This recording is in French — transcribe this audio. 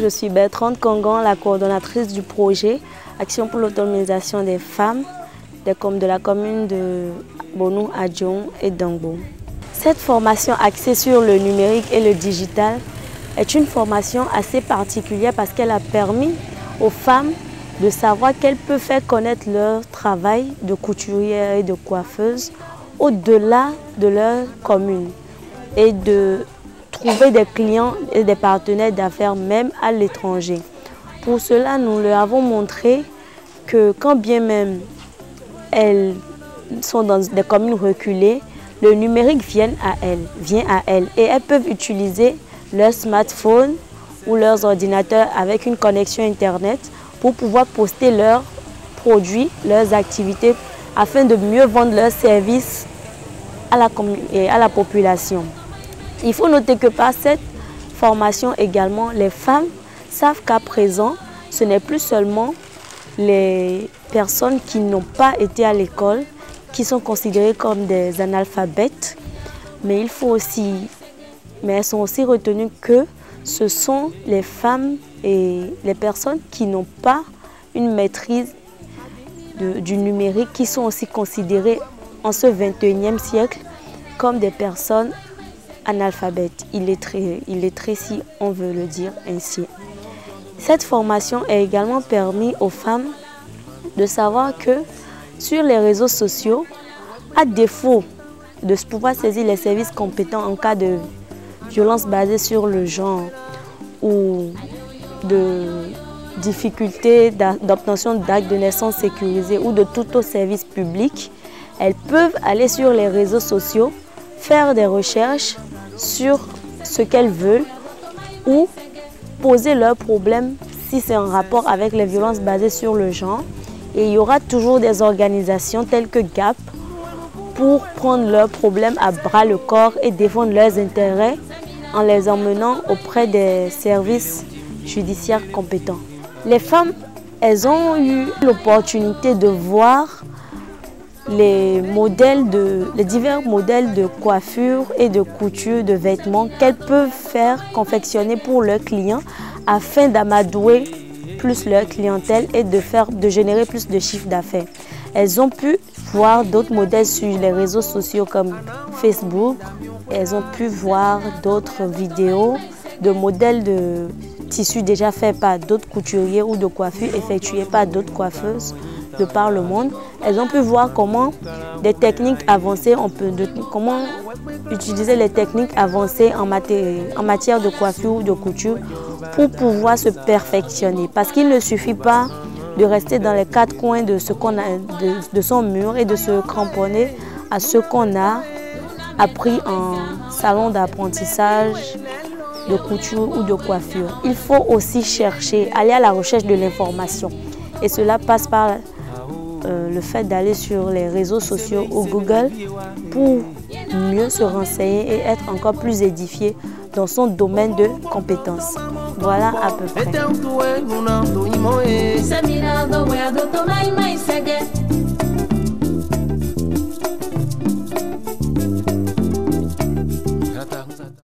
Je suis Bertrande Congan, la coordonnatrice du projet Action pour l'autonomisation des femmes de la commune de Bonou, Adjon et Dangbo. Cette formation axée sur le numérique et le digital est une formation assez particulière parce qu'elle a permis aux femmes de savoir qu'elles peuvent faire connaître leur travail de couturière et de coiffeuse au-delà de leur commune et de trouver des clients et des partenaires d'affaires même à l'étranger. Pour cela, nous leur avons montré que quand bien même elles sont dans des communes reculées, le numérique vient à elles et elles peuvent utiliser leur smartphone ou leurs ordinateurs avec une connexion Internet pour pouvoir poster leurs produits, leurs activités afin de mieux vendre leurs services à la population. Il faut noter que par cette formation également, les femmes savent qu'à présent, ce n'est plus seulement les personnes qui n'ont pas été à l'école qui sont considérées comme des analphabètes, mais elles sont aussi retenues que ce sont les femmes et les personnes qui n'ont pas une maîtrise du numérique qui sont aussi considérées en ce 21e siècle comme des personnes analphabètes, illettrées si on veut le dire ainsi. Cette formation a également permis aux femmes de savoir que sur les réseaux sociaux, à défaut de pouvoir saisir les services compétents en cas de violence basée sur le genre ou de difficultés d'obtention d'actes de naissance sécurisés ou de tout autre service public, elles peuvent aller sur les réseaux sociaux, faire des recherches sur ce qu'elles veulent ou poser leurs problèmes si c'est en rapport avec les violences basées sur le genre. Et il y aura toujours des organisations telles que GAP pour prendre leurs problèmes à bras le corps et défendre leurs intérêts en les emmenant auprès des services judiciaires compétents. Les femmes, elles ont eu l'opportunité de voir les divers modèles de coiffure et de couture de vêtements qu'elles peuvent faire confectionner pour leurs clients afin d'amadouer plus leur clientèle et de générer plus de chiffre d'affaires. Elles ont pu voir d'autres modèles sur les réseaux sociaux comme Facebook. Elles ont pu voir d'autres vidéos de modèles de tissus déjà faits par d'autres couturiers ou de coiffures effectuées par d'autres coiffeuses de par le monde. Elles ont pu voir comment des techniques avancées, comment utiliser les techniques avancées en matière de coiffure ou de couture pour pouvoir se perfectionner. Parce qu'il ne suffit pas de rester dans les quatre coins de son mur et de se cramponner à ce qu'on a appris en salon d'apprentissage de couture ou de coiffure. Il faut aussi chercher, aller à la recherche de l'information. Et cela passe par le fait d'aller sur les réseaux sociaux ou Google pour mieux se renseigner et être encore plus édifié dans son domaine de compétences. Voilà à peu près.